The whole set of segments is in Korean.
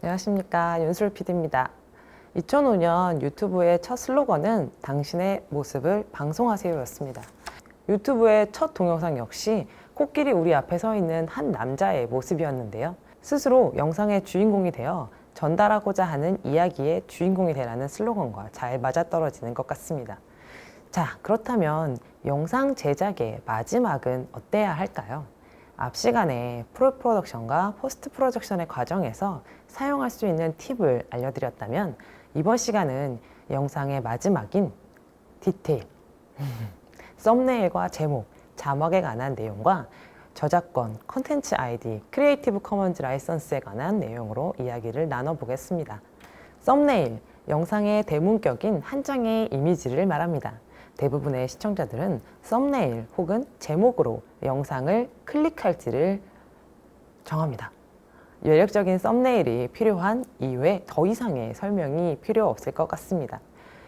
안녕하십니까, 윤술 PD입니다. 2005년 유튜브의 첫 슬로건은 당신의 모습을 방송하세요였습니다. 유튜브의 첫 동영상 역시 코끼리 우리 앞에 서 있는 한 남자의 모습이었는데요. 스스로 영상의 주인공이 되어 전달하고자 하는 이야기의 주인공이 되라는 슬로건과 잘 맞아떨어지는 것 같습니다. 자, 그렇다면 영상 제작의 마지막은 어때야 할까요? 앞 시간에 프로덕션과 포스트 프로덕션의 과정에서 사용할 수 있는 팁을 알려드렸다면 이번 시간은 영상의 마지막인 디테일, 썸네일과 제목, 자막에 관한 내용과 저작권, 컨텐츠 아이디, 크리에이티브 커먼즈 라이선스에 관한 내용으로 이야기를 나눠보겠습니다. 썸네일, 영상의 대문격인 한 장의 이미지를 말합니다. 대부분의 시청자들은 썸네일 혹은 제목으로 영상을 클릭할지를 정합니다. 매력적인 썸네일이 필요한 이유에 더 이상의 설명이 필요 없을 것 같습니다.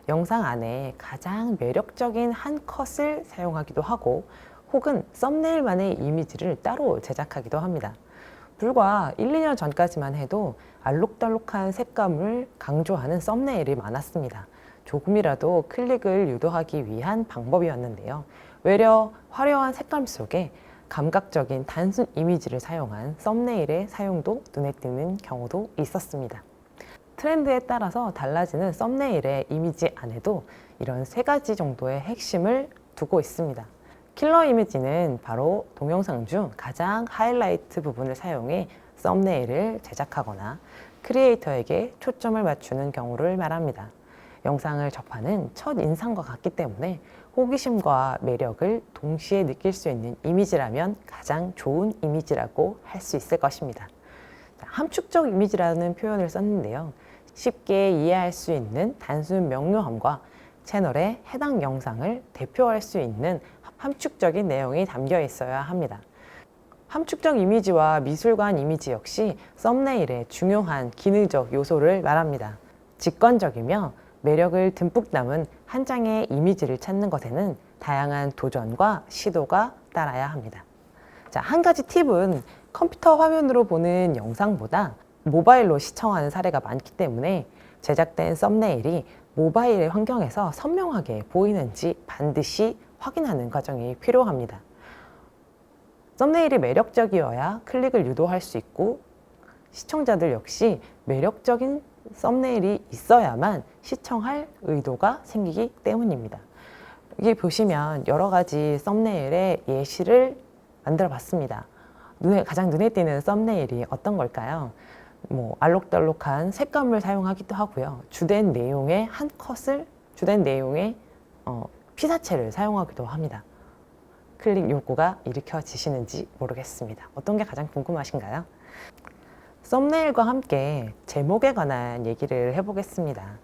영상 안에 가장 매력적인 한 컷을 사용하기도 하고 혹은 썸네일만의 이미지를 따로 제작하기도 합니다. 불과 1, 2년 전까지만 해도 알록달록한 색감을 강조하는 썸네일이 많았습니다. 조금이라도 클릭을 유도하기 위한 방법이었는데요. 외려 화려한 색감 속에 감각적인 단순 이미지를 사용한 썸네일의 사용도 눈에 띄는 경우도 있었습니다. 트렌드에 따라서 달라지는 썸네일의 이미지 안에도 이런 세 가지 정도의 핵심을 두고 있습니다. 킬러 이미지는 바로 동영상 중 가장 하이라이트 부분을 사용해 썸네일을 제작하거나 크리에이터에게 초점을 맞추는 경우를 말합니다. 영상을 접하는 첫 인상과 같기 때문에 호기심과 매력을 동시에 느낄 수 있는 이미지라면 가장 좋은 이미지라고 할 수 있을 것입니다. 함축적 이미지라는 표현을 썼는데요. 쉽게 이해할 수 있는 단순 명료함과 채널의 해당 영상을 대표할 수 있는 함축적인 내용이 담겨 있어야 합니다. 함축적 이미지와 미술관 이미지 역시 썸네일의 중요한 기능적 요소를 말합니다. 직관적이며 매력을 듬뿍 담은 한 장의 이미지를 찾는 것에는 다양한 도전과 시도가 따라야 합니다. 자, 한 가지 팁은 컴퓨터 화면으로 보는 영상보다 모바일로 시청하는 사례가 많기 때문에 제작된 썸네일이 모바일 환경에서 선명하게 보이는지 반드시 확인하는 과정이 필요합니다. 썸네일이 매력적이어야 클릭을 유도할 수 있고 시청자들 역시 매력적인 썸네일이 있어야만 시청할 의도가 생기기 때문입니다. 여기 보시면 여러 가지 썸네일의 예시를 만들어 봤습니다. 가장 눈에 띄는 썸네일이 어떤 걸까요? 알록달록한 색감을 사용하기도 하고요. 주된 내용의 한 컷을, 주된 내용의 피사체를 사용하기도 합니다. 클릭 욕구가 일으켜지시는지 모르겠습니다. 어떤 게 가장 궁금하신가요? 썸네일과 함께 제목에 관한 얘기를 해보겠습니다.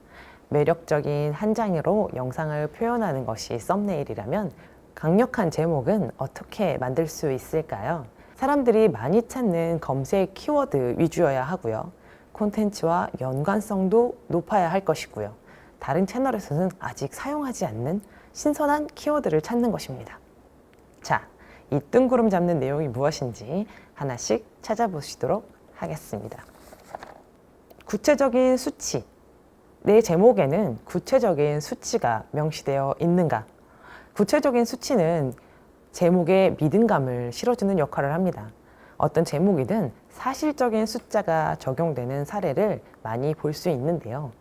매력적인 한 장으로 영상을 표현하는 것이 썸네일이라면 강력한 제목은 어떻게 만들 수 있을까요? 사람들이 많이 찾는 검색 키워드 위주여야 하고요. 콘텐츠와 연관성도 높아야 할 것이고요. 다른 채널에서는 아직 사용하지 않는 신선한 키워드를 찾는 것입니다. 자, 이 뜬구름 잡는 내용이 무엇인지 하나씩 찾아보시도록 하겠습니다. 구체적인 수치. 내 제목에는 구체적인 수치가 명시되어 있는가? 구체적인 수치는 제목에 믿음감을 실어주는 역할을 합니다. 어떤 제목이든 사실적인 숫자가 적용되는 사례를 많이 볼 수 있는데요.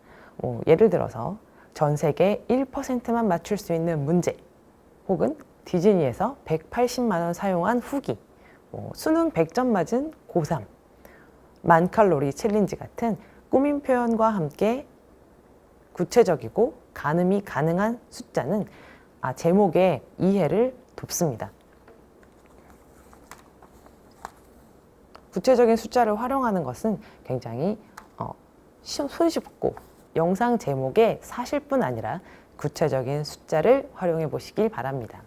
예를 들어서 전 세계 1%만 맞출 수 있는 문제, 혹은 디즈니에서 180만 원 사용한 후기, 수능 100점 맞은 고3, 만칼로리 챌린지 같은 꾸민 표현과 함께 구체적이고 가늠이 가능한 숫자는 제목의 이해를 돕습니다. 구체적인 숫자를 활용하는 것은 굉장히 손쉽고 영상 제목의 사실뿐 아니라 구체적인 숫자를 활용해 보시길 바랍니다.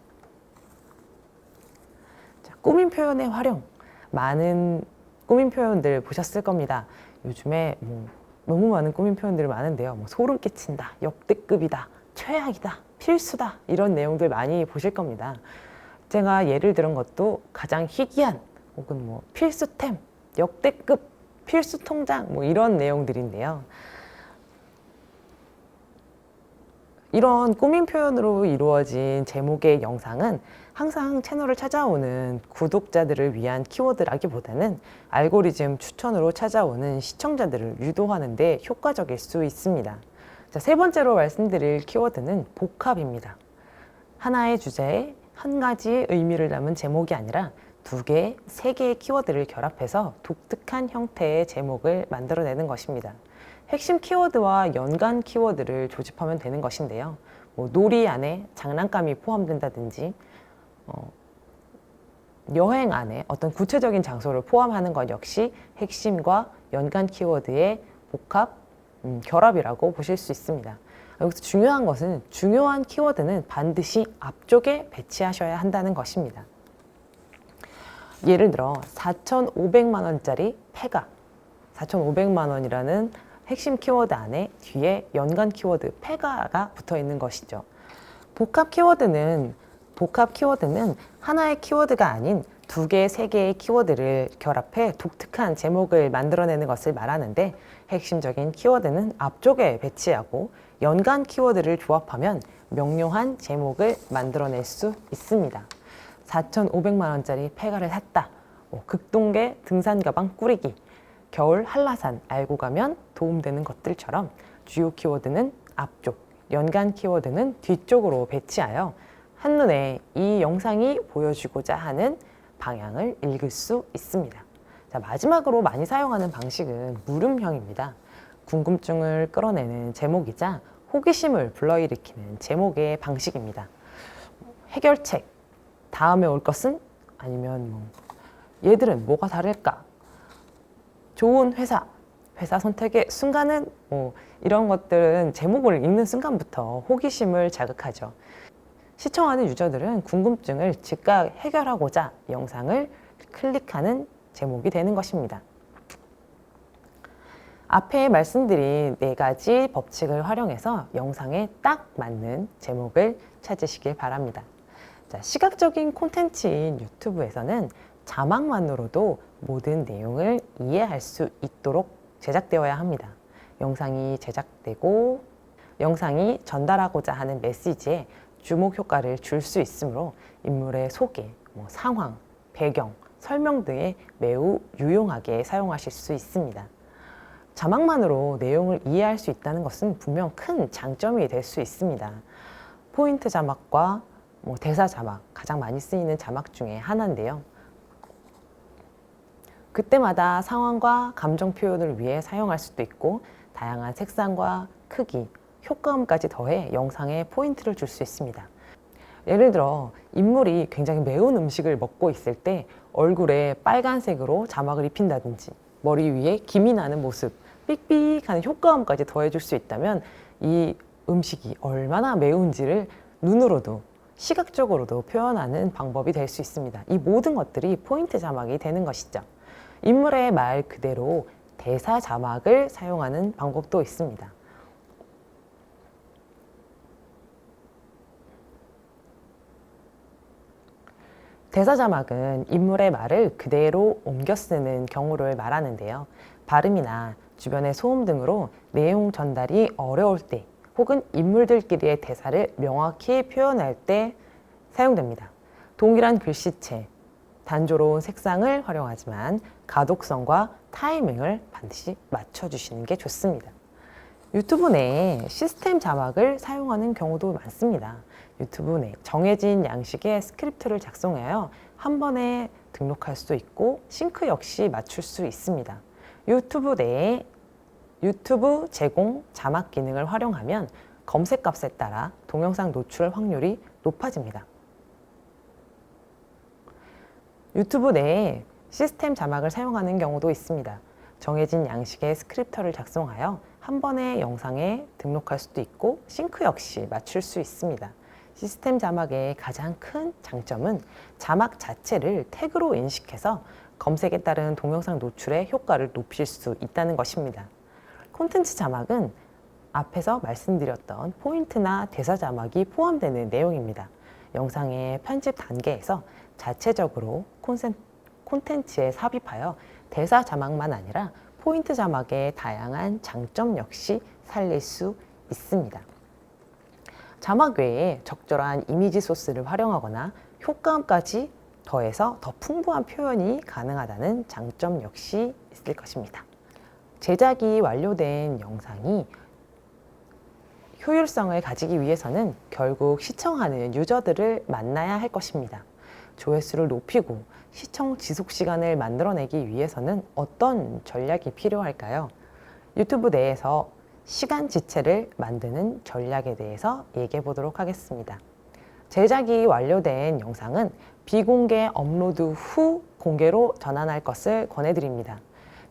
자, 꾸민 표현의 활용. 많은 꾸민 표현들 보셨을 겁니다. 요즘에 너무 많은 꾸민 표현들이 많은데요. 뭐 소름 끼친다, 역대급이다, 최악이다, 필수다 이런 내용들 많이 보실 겁니다. 제가 예를 들은 것도 가장 희귀한 혹은 뭐 필수템, 역대급, 필수 통장 뭐 이런 내용들인데요. 이런 꾸민 표현으로 이루어진 제목의 영상은 항상 채널을 찾아오는 구독자들을 위한 키워드라기보다는 알고리즘 추천으로 찾아오는 시청자들을 유도하는 데 효과적일 수 있습니다. 자, 세 번째로 말씀드릴 키워드는 복합입니다. 하나의 주제에 한 가지 의미를 담은 제목이 아니라 두 개, 세 개의 키워드를 결합해서 독특한 형태의 제목을 만들어내는 것입니다. 핵심 키워드와 연관 키워드를 조집하면 되는 것인데요. 뭐 놀이 안에 장난감이 포함된다든지 여행 안에 어떤 구체적인 장소를 포함하는 것 역시 핵심과 연관 키워드의 복합, 결합이라고 보실 수 있습니다. 여기서 중요한 것은 중요한 키워드는 반드시 앞쪽에 배치하셔야 한다는 것입니다. 예를 들어 4,500만 원짜리 폐가, 4,500만 원이라는 핵심 키워드 안에 뒤에 연관 키워드 폐가가 붙어 있는 것이죠. 복합 키워드는 하나의 키워드가 아닌 두 개, 세 개의 키워드를 결합해 독특한 제목을 만들어내는 것을 말하는데 핵심적인 키워드는 앞쪽에 배치하고 연관 키워드를 조합하면 명료한 제목을 만들어낼 수 있습니다. 4,500만 원짜리 폐가를 샀다. 극동계 등산 가방 꾸리기. 겨울 한라산 알고 가면 도움되는 것들처럼 주요 키워드는 앞쪽, 연관 키워드는 뒤쪽으로 배치하여 한눈에 이 영상이 보여주고자 하는 방향을 읽을 수 있습니다. 자, 마지막으로 많이 사용하는 방식은 물음형입니다. 궁금증을 끌어내는 제목이자 호기심을 불러일으키는 제목의 방식입니다. 해결책, 다음에 올 것은? 아니면 얘들은 뭐가 다를까? 좋은 회사, 회사 선택의 순간은? 이런 것들은 제목을 읽는 순간부터 호기심을 자극하죠. 시청하는 유저들은 궁금증을 즉각 해결하고자 영상을 클릭하는 제목이 되는 것입니다. 앞에 말씀드린 4가지 법칙을 활용해서 영상에 딱 맞는 제목을 찾으시길 바랍니다. 자, 시각적인 콘텐츠인 유튜브에서는 자막만으로도 모든 내용을 이해할 수 있도록 제작되어야 합니다. 영상이 제작되고 영상이 전달하고자 하는 메시지에 주목 효과를 줄 수 있으므로 인물의 소개, 상황, 배경, 설명 등에 매우 유용하게 사용하실 수 있습니다. 자막만으로 내용을 이해할 수 있다는 것은 분명 큰 장점이 될 수 있습니다. 포인트 자막과 대사 자막, 가장 많이 쓰이는 자막 중에 하나인데요. 그때마다 상황과 감정 표현을 위해 사용할 수도 있고 다양한 색상과 크기, 효과음까지 더해 영상에 포인트를 줄 수 있습니다. 예를 들어 인물이 굉장히 매운 음식을 먹고 있을 때 얼굴에 빨간색으로 자막을 입힌다든지 머리 위에 김이 나는 모습, 삑삑하는 효과음까지 더해줄 수 있다면 이 음식이 얼마나 매운지를 눈으로도 시각적으로도 표현하는 방법이 될 수 있습니다. 이 모든 것들이 포인트 자막이 되는 것이죠. 인물의 말 그대로 대사 자막을 사용하는 방법도 있습니다. 대사 자막은 인물의 말을 그대로 옮겨 쓰는 경우를 말하는데요. 발음이나 주변의 소음 등으로 내용 전달이 어려울 때 혹은 인물들끼리의 대사를 명확히 표현할 때 사용됩니다. 동일한 글씨체, 단조로운 색상을 활용하지만 가독성과 타이밍을 반드시 맞춰주시는 게 좋습니다. 유튜브 내에 시스템 자막을 사용하는 경우도 많습니다. 유튜브 내 정해진 양식의 스크립트를 작성하여 한 번에 등록할 수 있고 싱크 역시 맞출 수 있습니다. 유튜브 내에 유튜브 제공 자막 기능을 활용하면 검색값에 따라 동영상 노출 확률이 높아집니다. 유튜브 내에 시스템 자막을 사용하는 경우도 있습니다. 정해진 양식의 스크립터를 작성하여 한 번에 영상에 등록할 수도 있고 싱크 역시 맞출 수 있습니다. 시스템 자막의 가장 큰 장점은 자막 자체를 태그로 인식해서 검색에 따른 동영상 노출의 효과를 높일 수 있다는 것입니다. 콘텐츠 자막은 앞에서 말씀드렸던 포인트나 대사 자막이 포함되는 내용입니다. 영상의 편집 단계에서 자체적으로 콘텐츠에 삽입하여 대사 자막만 아니라 포인트 자막의 다양한 장점 역시 살릴 수 있습니다. 자막 외에 적절한 이미지 소스를 활용하거나 효과음까지 더해서 더 풍부한 표현이 가능하다는 장점 역시 있을 것입니다. 제작이 완료된 영상이 효율성을 가지기 위해서는 결국 시청하는 유저들을 만나야 할 것입니다. 조회수를 높이고 시청 지속 시간을 만들어내기 위해서는 어떤 전략이 필요할까요? 유튜브 내에서 시간 지체를 만드는 전략에 대해서 얘기해 보도록 하겠습니다. 제작이 완료된 영상은 비공개 업로드 후 공개로 전환할 것을 권해드립니다.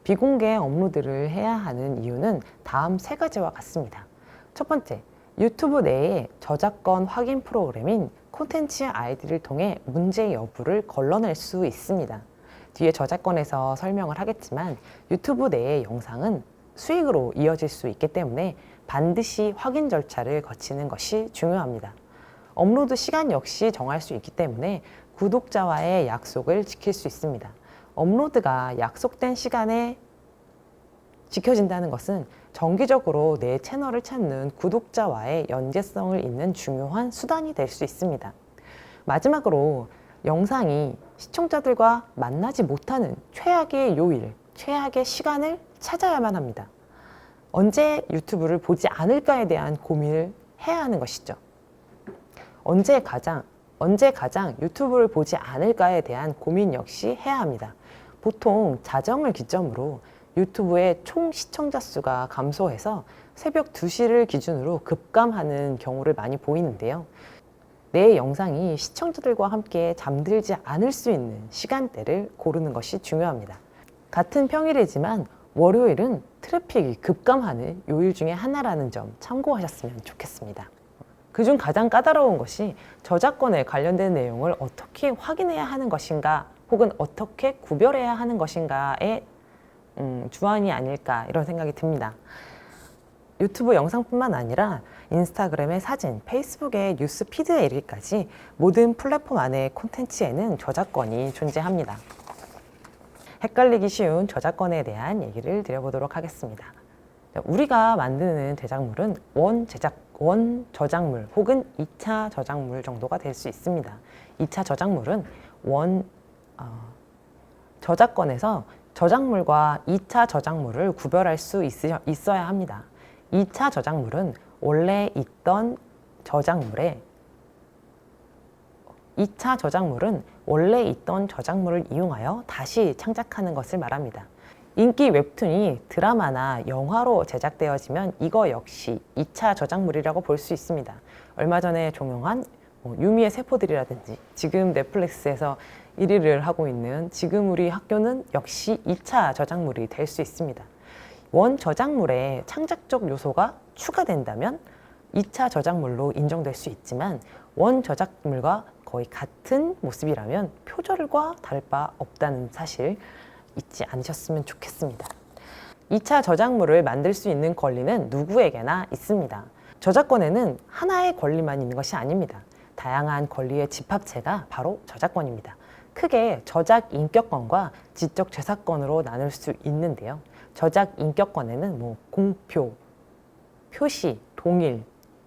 비공개 업로드를 해야 하는 이유는 다음 세 가지와 같습니다. 첫 번째, 유튜브 내에 저작권 확인 프로그램인 콘텐츠 아이디를 통해 문제 여부를 걸러낼 수 있습니다. 뒤에 저작권에서 설명을 하겠지만 유튜브 내의 영상은 수익으로 이어질 수 있기 때문에 반드시 확인 절차를 거치는 것이 중요합니다. 업로드 시간 역시 정할 수 있기 때문에 구독자와의 약속을 지킬 수 있습니다. 업로드가 약속된 시간에 지켜진다는 것은 정기적으로 내 채널을 찾는 구독자와의 연계성을 잇는 중요한 수단이 될 수 있습니다. 마지막으로 영상이 시청자들과 만나지 못하는 최악의 요일, 최악의 시간을 찾아야만 합니다. 언제 유튜브를 보지 않을까에 대한 고민을 해야 하는 것이죠. 언제 가장 유튜브를 보지 않을까에 대한 고민 역시 해야 합니다. 보통 자정을 기점으로 유튜브의 총 시청자 수가 감소해서 새벽 2시를 기준으로 급감하는 경우를 많이 보이는데요. 내 영상이 시청자들과 함께 잠들지 않을 수 있는 시간대를 고르는 것이 중요합니다. 같은 평일이지만 월요일은 트래픽이 급감하는 요일 중에 하나라는 점 참고하셨으면 좋겠습니다. 그중 가장 까다로운 것이 저작권에 관련된 내용을 어떻게 확인해야 하는 것인가 혹은 어떻게 구별해야 하는 것인가에 주안이 아닐까 이런 생각이 듭니다. 유튜브 영상뿐만 아니라 인스타그램의 사진, 페이스북의 뉴스 피드에 이르기까지 모든 플랫폼 안의 콘텐츠에는 저작권이 존재합니다. 헷갈리기 쉬운 저작권에 대한 얘기를 드려보도록 하겠습니다. 우리가 만드는 제작물은 원 저작물 혹은 2차 저작물 정도가 될 수 있습니다. 2차 저작물은 저작권에서 저작물과 2차 저작물을 구별할 수 있어야 합니다. 2차 저작물은 원래 있던 저작물에 2차 저작물은 원래 있던 저작물을 이용하여 다시 창작하는 것을 말합니다. 인기 웹툰이 드라마나 영화로 제작되어지면 이거 역시 2차 저작물이라고 볼 수 있습니다. 얼마 전에 종영한 유미의 세포들이라든지 지금 넷플릭스에서 1위를 하고 있는 지금 우리 학교는 역시 2차 저작물이 될 수 있습니다. 원 저작물에 창작적 요소가 추가된다면 2차 저작물로 인정될 수 있지만 원 저작물과 거의 같은 모습이라면 표절과 다를 바 없다는 사실 잊지 않으셨으면 좋겠습니다. 2차 저작물을 만들 수 있는 권리는 누구에게나 있습니다. 저작권에는 하나의 권리만 있는 것이 아닙니다. 다양한 권리의 집합체가 바로 저작권입니다. 크게 저작 인격권과 지적 재산권으로 나눌 수 있는데요. 저작 인격권에는 공표, 표시, 동일,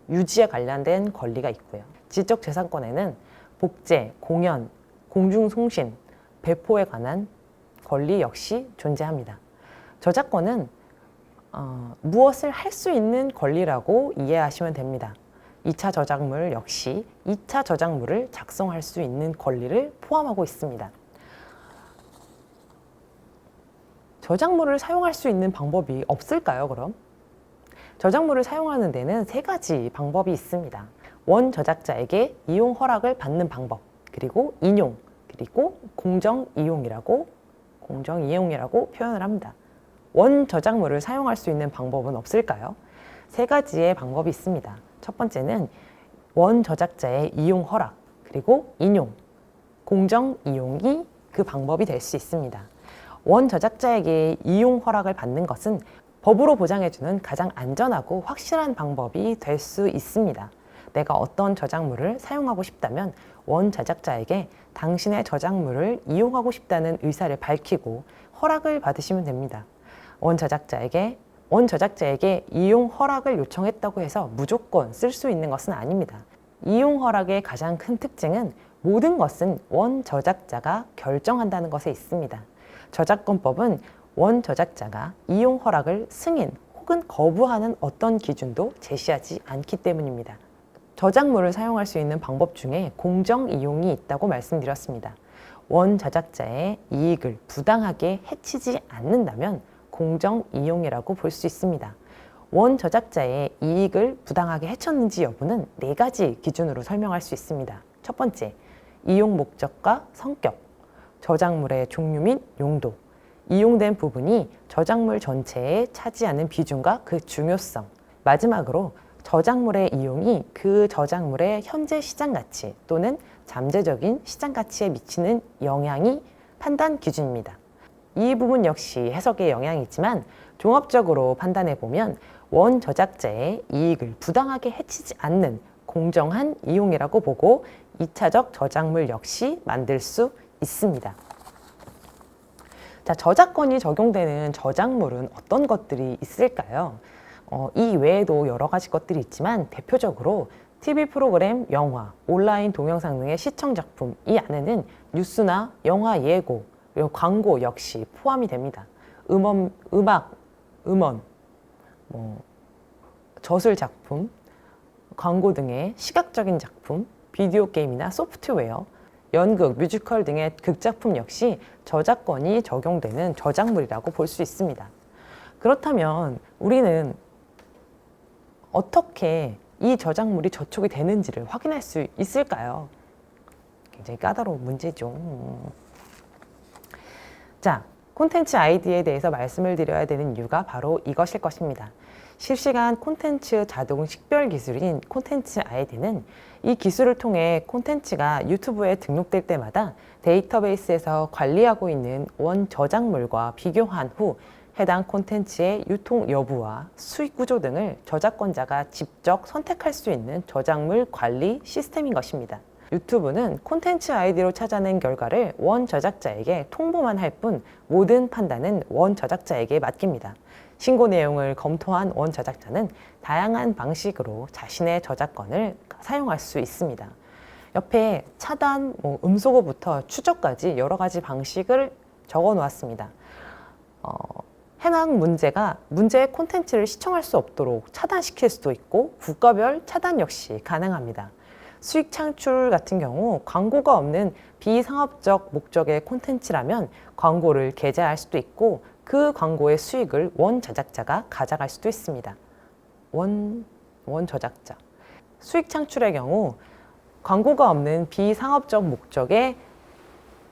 유지에 관련된 권리가 있고요. 지적 재산권에는 복제, 공연, 공중송신, 배포에 관한 권리 역시 존재합니다. 저작권은 무엇을 할 수 있는 권리라고 이해하시면 됩니다. 2차 저작물 역시 2차 저작물을 작성할 수 있는 권리를 포함하고 있습니다. 저작물을 사용할 수 있는 방법이 없을까요, 그럼? 저작물을 사용하는 데는 3가지 방법이 있습니다. 원 저작자에게 이용 허락을 받는 방법, 그리고 인용, 그리고 공정 이용이라고 표현을 합니다. 원 저작물을 사용할 수 있는 방법은 없을까요? 3가지의 방법이 있습니다. 첫 번째는 원 저작자의 이용 허락, 그리고 인용, 공정 이용이 그 방법이 될 수 있습니다. 원 저작자에게 이용 허락을 받는 것은 법으로 보장해주는 가장 안전하고 확실한 방법이 될 수 있습니다. 내가 어떤 저작물을 사용하고 싶다면 원저작자에게 당신의 저작물을 이용하고 싶다는 의사를 밝히고 허락을 받으시면 됩니다. 원저작자에게 이용 허락을 요청했다고 해서 무조건 쓸 수 있는 것은 아닙니다. 이용 허락의 가장 큰 특징은 모든 것은 원저작자가 결정한다는 것에 있습니다. 저작권법은 원저작자가 이용 허락을 승인 혹은 거부하는 어떤 기준도 제시하지 않기 때문입니다. 저작물을 사용할 수 있는 방법 중에 공정 이용이 있다고 말씀드렸습니다. 원저작자의 이익을 부당하게 해치지 않는다면 공정 이용이라고 볼 수 있습니다. 원저작자의 이익을 부당하게 해쳤는지 여부는 4가지 기준으로 설명할 수 있습니다. 첫 번째, 이용 목적과 성격, 저작물의 종류 및 용도, 이용된 부분이 저작물 전체에 차지하는 비중과 그 중요성, 마지막으로 저작물의 이용이 그 저작물의 현재 시장 가치 또는 잠재적인 시장 가치에 미치는 영향이 판단 기준입니다. 이 부분 역시 해석에 영향이 있지만 종합적으로 판단해 보면 원저작자의 이익을 부당하게 해치지 않는 공정한 이용이라고 보고 2차적 저작물 역시 만들 수 있습니다. 자, 저작권이 적용되는 저작물은 어떤 것들이 있을까요? 이 외에도 여러 가지 것들이 있지만 대표적으로 TV 프로그램, 영화, 온라인 동영상 등의 시청 작품, 이 안에는 뉴스나 영화 예고, 그리고 광고 역시 포함이 됩니다. 음악, 음원, 저술 작품, 광고 등의 시각적인 작품, 비디오 게임이나 소프트웨어, 연극, 뮤지컬 등의 극작품 역시 저작권이 적용되는 저작물이라고 볼 수 있습니다. 그렇다면 우리는 어떻게 이 저작물이 저촉이 되는지를 확인할 수 있을까요? 굉장히 까다로운 문제죠. 자, 콘텐츠 아이디에 대해서 말씀을 드려야 되는 이유가 바로 이것일 것입니다. 실시간 콘텐츠 자동 식별 기술인 콘텐츠 아이디는 이 기술을 통해 콘텐츠가 유튜브에 등록될 때마다 데이터베이스에서 관리하고 있는 원 저작물과 비교한 후 해당 콘텐츠의 유통 여부와 수익 구조 등을 저작권자가 직접 선택할 수 있는 저작물 관리 시스템인 것입니다. 유튜브는 콘텐츠 아이디로 찾아낸 결과를 원 저작자에게 통보만 할 뿐 모든 판단은 원 저작자에게 맡깁니다. 신고 내용을 검토한 원 저작자는 다양한 방식으로 자신의 저작권을 사용할 수 있습니다. 옆에 차단, 음소거부터 추적까지 여러 가지 방식을 적어 놓았습니다. 해당 문제의 콘텐츠를 시청할 수 없도록 차단시킬 수도 있고 국가별 차단 역시 가능합니다. 수익 창출 같은 경우 광고가 없는 비상업적 목적의 콘텐츠라면 광고를 게재할 수도 있고 그 광고의 수익을 원 저작자가 가져갈 수도 있습니다. 원 저작자. 수익 창출의 경우 광고가 없는 비상업적 목적의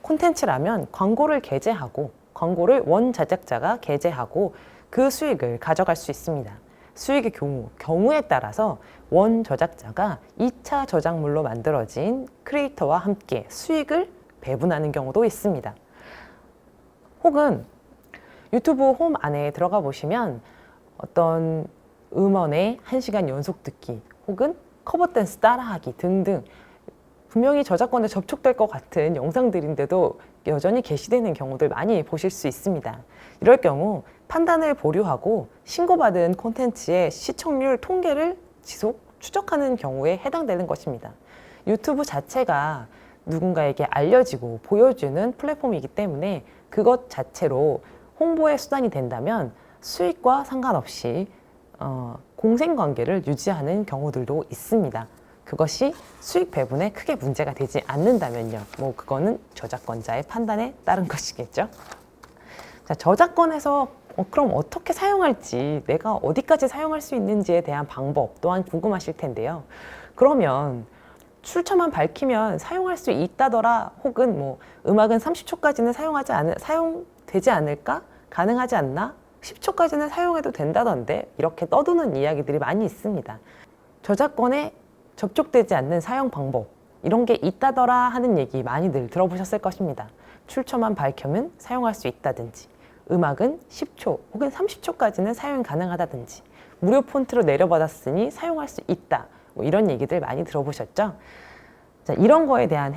콘텐츠라면 광고를 게재하고 광고를 원 저작자가 게재하고 그 수익을 가져갈 수 있습니다. 수익의 경우에 따라서 원 저작자가 2차 저작물로 만들어진 크리에이터와 함께 수익을 배분하는 경우도 있습니다. 혹은 유튜브 홈 안에 들어가 보시면 어떤 음원의 1시간 연속 듣기 혹은 커버 댄스 따라하기 등등 분명히 저작권에 접촉될 것 같은 영상들인데도 여전히 게시되는 경우들 많이 보실 수 있습니다. 이럴 경우 판단을 보류하고 신고받은 콘텐츠의 시청률 통계를 추적하는 경우에 해당되는 것입니다. 유튜브 자체가 누군가에게 알려지고 보여주는 플랫폼이기 때문에 그것 자체로 홍보의 수단이 된다면 수익과 상관없이 공생관계를 유지하는 경우들도 있습니다. 그것이 수익 배분에 크게 문제가 되지 않는다면요. 그거는 저작권자의 판단에 따른 것이겠죠. 자, 저작권에서 그럼 어떻게 사용할지, 내가 어디까지 사용할 수 있는지에 대한 방법 또한 궁금하실 텐데요. 그러면 출처만 밝히면 사용할 수 있다더라, 혹은 음악은 30초까지는 사용되지 않을까? 가능하지 않나? 10초까지는 사용해도 된다던데, 이렇게 떠도는 이야기들이 많이 있습니다. 저작권에 접촉되지 않는 사용 방법, 이런 게 있다더라 하는 얘기 많이들 들어보셨을 것입니다. 출처만 밝히면 사용할 수 있다든지, 음악은 10초 혹은 30초까지는 사용이 가능하다든지, 무료 폰트로 내려받았으니 사용할 수 있다, 뭐 이런 얘기들 많이 들어보셨죠? 자, 이런 거에 대한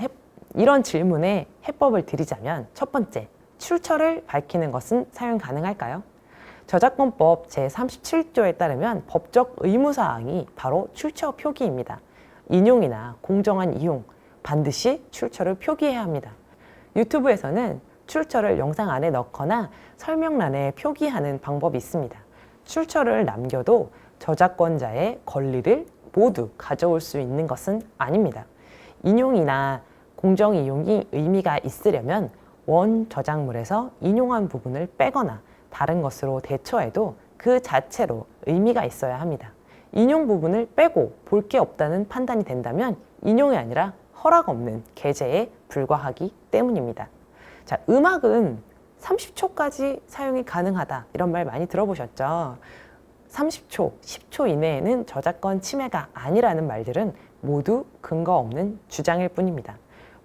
이런 질문에 해법을 드리자면, 첫 번째, 출처를 밝히는 것은 사용 가능할까요? 저작권법 제37조에 따르면 법적 의무사항이 바로 출처 표기입니다. 인용이나 공정한 이용, 반드시 출처를 표기해야 합니다. 유튜브에서는 출처를 영상 안에 넣거나 설명란에 표기하는 방법이 있습니다. 출처를 남겨도 저작권자의 권리를 모두 가져올 수 있는 것은 아닙니다. 인용이나 공정 이용이 의미가 있으려면 원 저작물에서 인용한 부분을 빼거나 다른 것으로 대처해도 그 자체로 의미가 있어야 합니다. 인용 부분을 빼고 볼 게 없다는 판단이 된다면 인용이 아니라 허락 없는 게재에 불과하기 때문입니다. 자, 음악은 30초까지 사용이 가능하다, 이런 말 많이 들어보셨죠? 30초, 10초 이내에는 저작권 침해가 아니라는 말들은 모두 근거 없는 주장일 뿐입니다.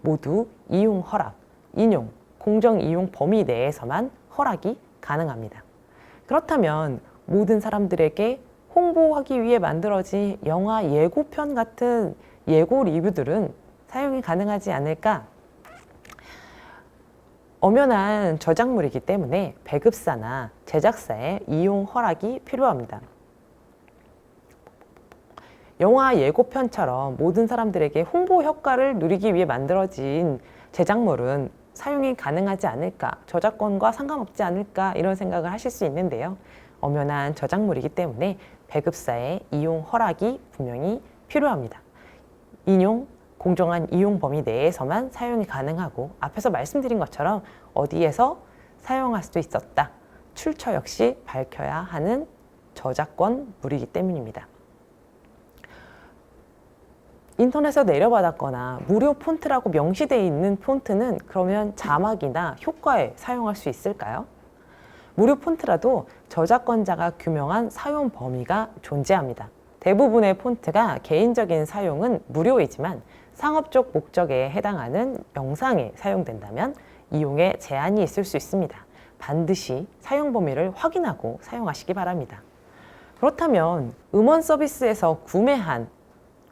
모두 이용 허락, 인용, 공정 이용 범위 내에서만 허락이 가능합니다. 그렇다면 모든 사람들에게 홍보하기 위해 만들어진 영화 예고편 같은 예고 리뷰들은 사용이 가능하지 않을까? 엄연한 저작물이기 때문에 배급사나 제작사의 이용 허락이 필요합니다. 영화 예고편처럼 모든 사람들에게 홍보 효과를 누리기 위해 만들어진 제작물은 사용이 가능하지 않을까, 저작권과 상관없지 않을까, 이런 생각을 하실 수 있는데요. 엄연한 저작물이기 때문에 배급사의 이용 허락이 분명히 필요합니다. 인용, 공정한 이용 범위 내에서만 사용이 가능하고, 앞에서 말씀드린 것처럼 어디에서 사용할 수도 있었다, 출처 역시 밝혀야 하는 저작권물이기 때문입니다. 인터넷에서 내려받았거나 무료 폰트라고 명시되어 있는 폰트는 그러면 자막이나 효과에 사용할 수 있을까요? 무료 폰트라도 저작권자가 규명한 사용 범위가 존재합니다. 대부분의 폰트가 개인적인 사용은 무료이지만 상업적 목적에 해당하는 영상에 사용된다면 이용에 제한이 있을 수 있습니다. 반드시 사용 범위를 확인하고 사용하시기 바랍니다. 그렇다면 음원 서비스에서 구매한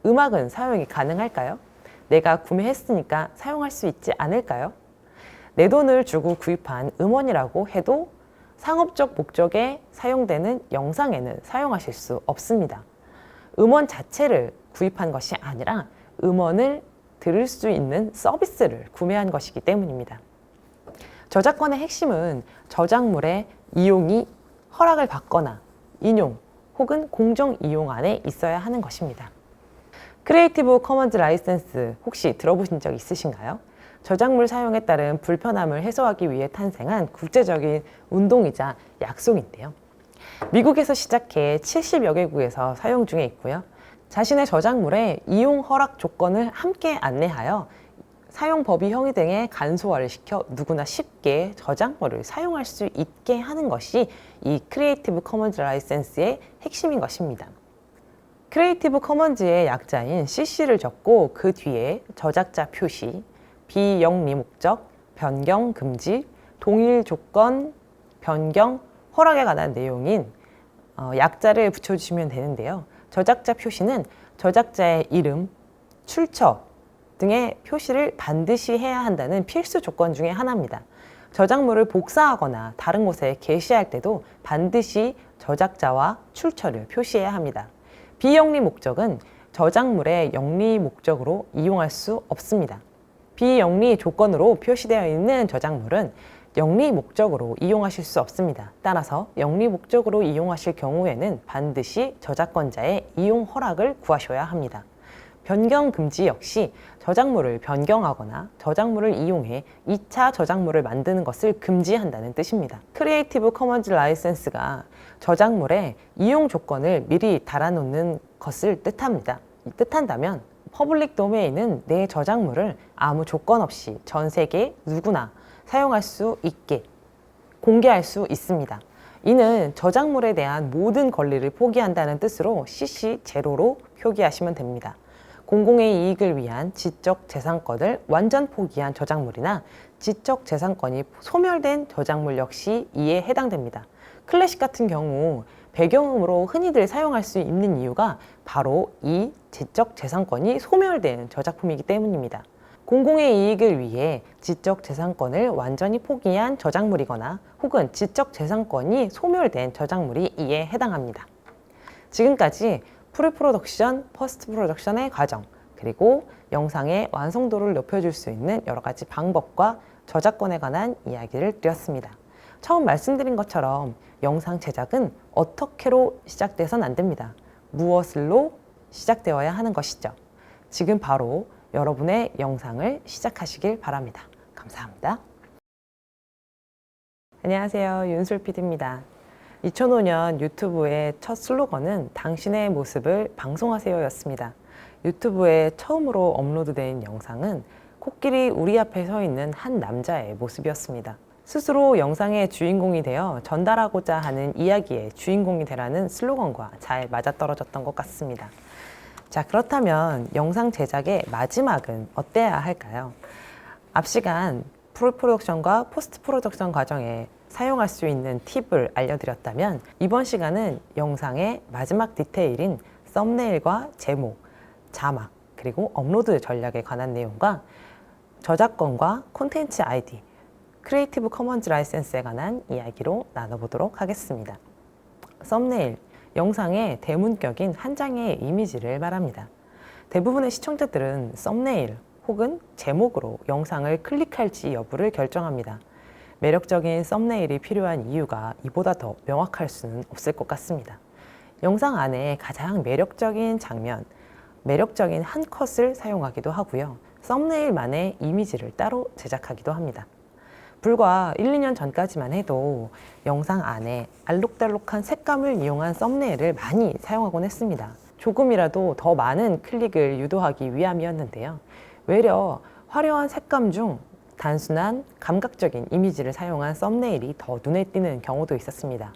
음악은 사용이 가능할까요? 내가 구매했으니까 사용할 수 있지 않을까요? 내 돈을 주고 구입한 음원이라고 해도 상업적 목적에 사용되는 영상에는 사용하실 수 없습니다. 음원 자체를 구입한 것이 아니라 음원을 들을 수 있는 서비스를 구매한 것이기 때문입니다. 저작권의 핵심은 저작물의 이용이 허락을 받거나 인용 혹은 공정 이용 안에 있어야 하는 것입니다. 크리에이티브 커먼즈 라이센스 혹시 들어보신 적 있으신가요? 저작물 사용에 따른 불편함을 해소하기 위해 탄생한 국제적인 운동이자 약속인데요. 미국에서 시작해 70여 개국에서 사용 중에 있고요. 자신의 저작물의 이용 허락 조건을 함께 안내하여 사용 법의 형의 등의 간소화를 시켜 누구나 쉽게 저작물을 사용할 수 있게 하는 것이 이 크리에이티브 커먼즈 라이센스의 핵심인 것입니다. 크리에이티브 커먼즈의 약자인 CC를 적고 그 뒤에 저작자 표시, 비영리 목적, 변경 금지, 동일 조건, 변경, 허락에 관한 내용인 약자를 붙여주시면 되는데요. 저작자 표시는 저작자의 이름, 출처 등의 표시를 반드시 해야 한다는 필수 조건 중에 하나입니다. 저작물을 복사하거나 다른 곳에 게시할 때도 반드시 저작자와 출처를 표시해야 합니다. 비영리 목적은 저작물의 영리 목적으로 이용할 수 없습니다. 비영리 조건으로 표시되어 있는 저작물은 영리 목적으로 이용하실 수 없습니다. 따라서 영리 목적으로 이용하실 경우에는 반드시 저작권자의 이용 허락을 구하셔야 합니다. 변경 금지 역시 저작물을 변경하거나 저작물을 이용해 2차 저작물을 만드는 것을 금지한다는 뜻입니다. 크리에이티브 커먼즈 라이센스가 저작물의 이용 조건을 미리 달아놓는 것을 뜻한다면 퍼블릭 도메인은 내 저작물을 아무 조건 없이 전 세계 누구나 사용할 수 있게 공개할 수 있습니다. 이는 저작물에 대한 모든 권리를 포기한다는 뜻으로 CC0로 표기하시면 됩니다. 공공의 이익을 위한 지적 재산권을 완전 포기한 저작물이나 지적재산권이 소멸된 저작물 역시 이에 해당됩니다. 클래식 같은 경우 배경음으로 흔히들 사용할 수 있는 이유가 바로 이 지적재산권이 소멸된 저작품이기 때문입니다. 공공의 이익을 위해 지적재산권을 완전히 포기한 저작물이거나 혹은 지적재산권이 소멸된 저작물이 이에 해당합니다. 지금까지 프리프로덕션, 퍼스트 프로덕션의 과정, 그리고 영상의 완성도를 높여줄 수 있는 여러 가지 방법과 저작권에 관한 이야기를 드렸습니다. 처음 말씀드린 것처럼 영상 제작은 어떻게로 시작돼선 안 됩니다. 무엇으로 시작되어야 하는 것이죠. 지금 바로 여러분의 영상을 시작하시길 바랍니다. 감사합니다. 안녕하세요. 윤술 PD입니다. 2005년 유튜브의 첫 슬로건은 당신의 모습을 방송하세요 였습니다. 유튜브에 처음으로 업로드된 영상은 코끼리 우리 앞에 서 있는 한 남자의 모습이었습니다. 스스로 영상의 주인공이 되어 전달하고자 하는 이야기의 주인공이 되라는 슬로건과 잘 맞아떨어졌던 것 같습니다. 자, 그렇다면 영상 제작의 마지막은 어때야 할까요? 앞 시간 프로덕션과 포스트 프로덕션 과정에 사용할 수 있는 팁을 알려드렸다면 이번 시간은 영상의 마지막 디테일인 썸네일과 제목, 자막, 그리고 업로드 전략에 관한 내용과 저작권과 콘텐츠 아이디, 크리에이티브 커먼즈 라이센스에 관한 이야기로 나눠보도록 하겠습니다. 썸네일, 영상의 대문격인 한 장의 이미지를 말합니다. 대부분의 시청자들은 썸네일 혹은 제목으로 영상을 클릭할지 여부를 결정합니다. 매력적인 썸네일이 필요한 이유가 이보다 더 명확할 수는 없을 것 같습니다. 영상 안에 가장 매력적인 장면, 매력적인 한 컷을 사용하기도 하고요. 썸네일만의 이미지를 따로 제작하기도 합니다. 불과 1, 2년 전까지만 해도 영상 안에 알록달록한 색감을 이용한 썸네일을 많이 사용하곤 했습니다. 조금이라도 더 많은 클릭을 유도하기 위함이었는데요. 외려 화려한 색감 중 단순한 감각적인 이미지를 사용한 썸네일이 더 눈에 띄는 경우도 있었습니다.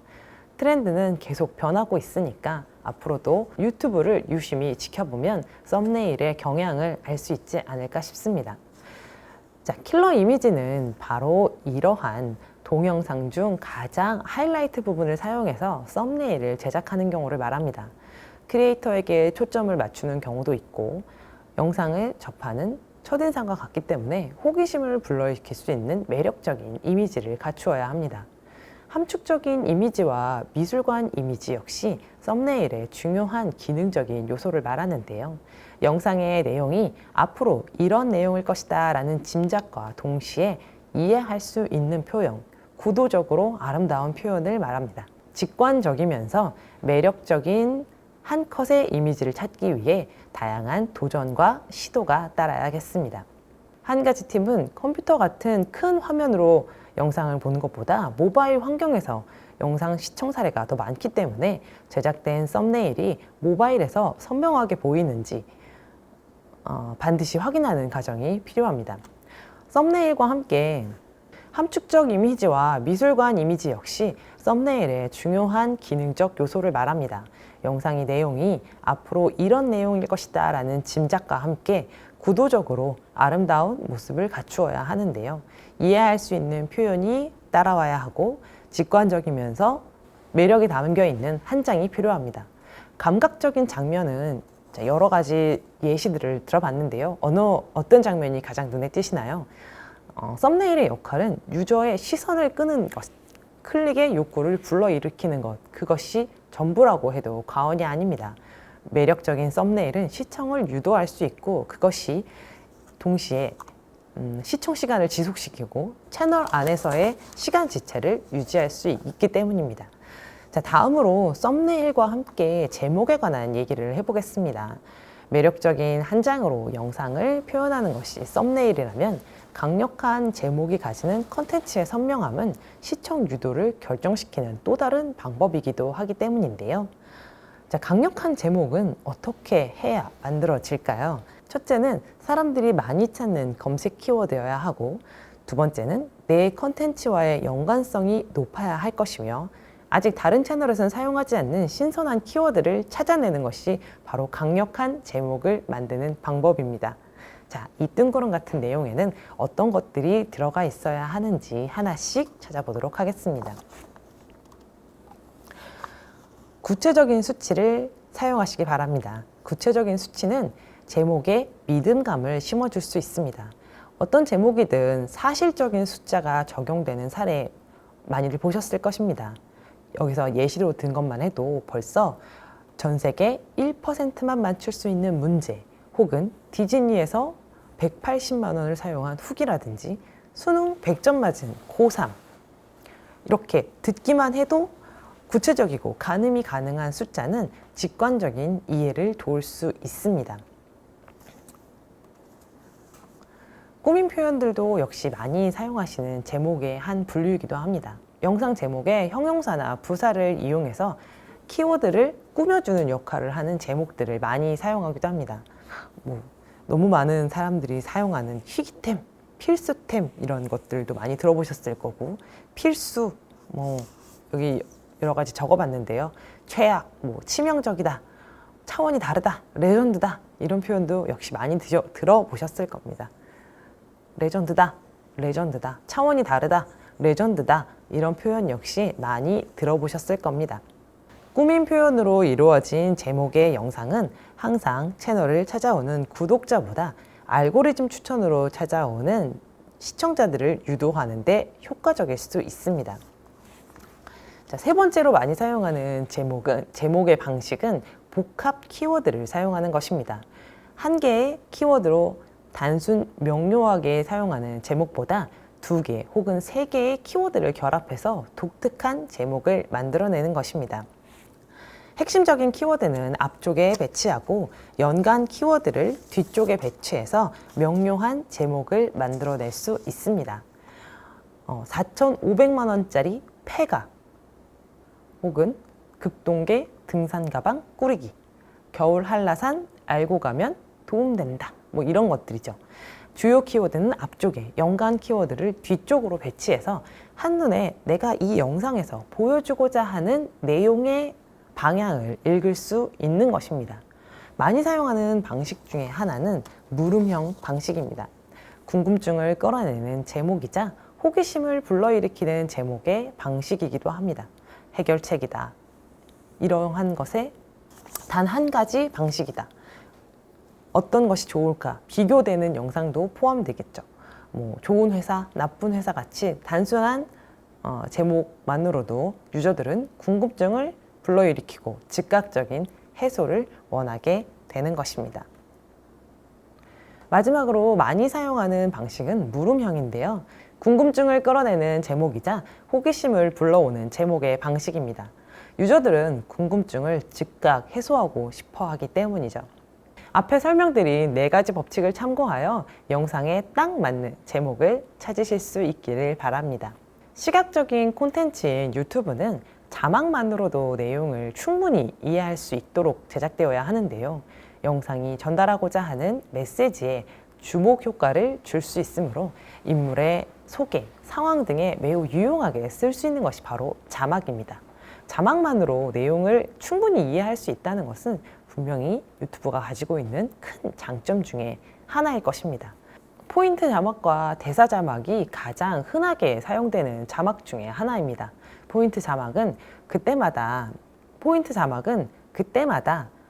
트렌드는 계속 변하고 있으니까 앞으로도 유튜브를 유심히 지켜보면 썸네일의 경향을 알 수 있지 않을까 싶습니다. 자, 킬러 이미지는 바로 이러한 동영상 중 가장 하이라이트 부분을 사용해서 썸네일을 제작하는 경우를 말합니다. 크리에이터에게 초점을 맞추는 경우도 있고 영상을 접하는 첫인상과 같기 때문에 호기심을 불러일으킬 수 있는 매력적인 이미지를 갖추어야 합니다. 함축적인 이미지와 미술관 이미지 역시 썸네일의 중요한 기능적인 요소를 말하는데요. 영상의 내용이 앞으로 이런 내용일 것이다 라는 짐작과 동시에 이해할 수 있는 표현, 구도적으로 아름다운 표현을 말합니다. 직관적이면서 매력적인 한 컷의 이미지를 찾기 위해 다양한 도전과 시도가 따라야겠습니다. 한 가지 팁은 컴퓨터 같은 큰 화면으로 영상을 보는 것보다 모바일 환경에서 영상 시청 사례가 더 많기 때문에 제작된 썸네일이 모바일에서 선명하게 보이는지 반드시 확인하는 과정이 필요합니다. 썸네일과 함께 함축적 이미지와 미술관 이미지 역시 썸네일의 중요한 기능적 요소를 말합니다. 영상의 내용이 앞으로 이런 내용일 것이다 라는 짐작과 함께 구도적으로 아름다운 모습을 갖추어야 하는데요. 이해할 수 있는 표현이 따라와야 하고 직관적이면서 매력이 담겨 있는 한 장이 필요합니다. 감각적인 장면은 여러 가지 예시들을 들어봤는데요. 어떤 장면이 가장 눈에 띄시나요? 썸네일의 역할은 유저의 시선을 끄는 것, 클릭의 욕구를 불러일으키는 것, 그것이 전부라고 해도 과언이 아닙니다. 매력적인 썸네일은 시청을 유도할 수 있고 그것이 동시에 시청 시간을 지속시키고 채널 안에서의 시간 지체를 유지할 수 있기 때문입니다. 자, 다음으로 썸네일과 함께 제목에 관한 얘기를 해보겠습니다. 매력적인 한 장으로 영상을 표현하는 것이 썸네일이라면 강력한 제목이 가지는 컨텐츠의 선명함은 시청 유도를 결정시키는 또 다른 방법이기도 하기 때문인데요. 자, 강력한 제목은 어떻게 해야 만들어질까요? 첫째는 사람들이 많이 찾는 검색 키워드여야 하고, 두 번째는 내 컨텐츠와의 연관성이 높아야 할 것이며, 아직 다른 채널에서는 사용하지 않는 신선한 키워드를 찾아내는 것이 바로 강력한 제목을 만드는 방법입니다. 자, 이 뜬구름 같은 내용에는 어떤 것들이 들어가 있어야 하는지 하나씩 찾아보도록 하겠습니다. 구체적인 수치를 사용하시기 바랍니다. 구체적인 수치는 제목에 믿음감을 심어줄 수 있습니다. 어떤 제목이든 사실적인 숫자가 적용되는 사례 많이들 보셨을 것입니다. 여기서 예시로 든 것만 해도 벌써 전 세계 1%만 맞출 수 있는 문제, 혹은 디즈니에서 180만 원을 사용한 후기라든지 수능 100점 맞은 고3, 이렇게 듣기만 해도 구체적이고 가늠이 가능한 숫자는 직관적인 이해를 도울 수 있습니다. 꾸민 표현들도 역시 많이 사용하시는 제목의 한 분류이기도 합니다. 영상 제목에 형용사나 부사를 이용해서 키워드를 꾸며주는 역할을 하는 제목들을 많이 사용하기도 합니다. 너무 많은 사람들이 사용하는 희귀템, 필수템 이런 것들도 많이 들어보셨을 거고, 필수, 여기 여러 가지 적어봤는데요. 최악, 치명적이다, 차원이 다르다, 레전드다 이런 표현도 역시 많이 들어보셨을 겁니다. 레전드다, 레전드다, 차원이 다르다, 레전드다 이런 표현 역시 많이 들어보셨을 겁니다. 꾸민 표현으로 이루어진 제목의 영상은 항상 채널을 찾아오는 구독자보다 알고리즘 추천으로 찾아오는 시청자들을 유도하는 데 효과적일 수 있습니다. 자, 세 번째로 많이 사용하는 제목의 방식은 복합 키워드를 사용하는 것입니다. 한 개의 키워드로 단순 명료하게 사용하는 제목보다 두 개 혹은 세 개의 키워드를 결합해서 독특한 제목을 만들어내는 것입니다. 핵심적인 키워드는 앞쪽에 배치하고 연관 키워드를 뒤쪽에 배치해서 명료한 제목을 만들어낼 수 있습니다. 4,500만 원짜리 폐가, 혹은 급동계 등산 가방 꾸리기, 겨울 한라산 알고 가면 도움된다, 이런 것들이죠. 주요 키워드는 앞쪽에, 연관 키워드를 뒤쪽으로 배치해서 한눈에 내가 이 영상에서 보여주고자 하는 내용의 방향을 읽을 수 있는 것입니다. 많이 사용하는 방식 중에 하나는 물음형 방식입니다. 궁금증을 끌어내는 제목이자 호기심을 불러일으키는 제목의 방식이기도 합니다. 해결책이다, 이러한 것에 단 한 가지 방식이다, 어떤 것이 좋을까 비교되는 영상도 포함되겠죠. 좋은 회사, 나쁜 회사 같이 단순한 제목만으로도 유저들은 궁금증을 불러일으키고 즉각적인 해소를 원하게 되는 것입니다. 마지막으로 많이 사용하는 방식은 물음형인데요. 궁금증을 끌어내는 제목이자 호기심을 불러오는 제목의 방식입니다. 유저들은 궁금증을 즉각 해소하고 싶어 하기 때문이죠. 앞에 설명드린 4가지 법칙을 참고하여 영상에 딱 맞는 제목을 찾으실 수 있기를 바랍니다. 시각적인 콘텐츠인 유튜브는 자막만으로도 내용을 충분히 이해할 수 있도록 제작되어야 하는데요. 영상이 전달하고자 하는 메시지에 주목 효과를 줄 수 있으므로 인물의 소개, 상황 등에 매우 유용하게 쓸 수 있는 것이 바로 자막입니다. 자막만으로 내용을 충분히 이해할 수 있다는 것은 분명히 유튜브가 가지고 있는 큰 장점 중에 하나일 것입니다. 포인트 자막과 대사 자막이 가장 흔하게 사용되는 자막 중에 하나입니다. 포인트 자막은 그때마다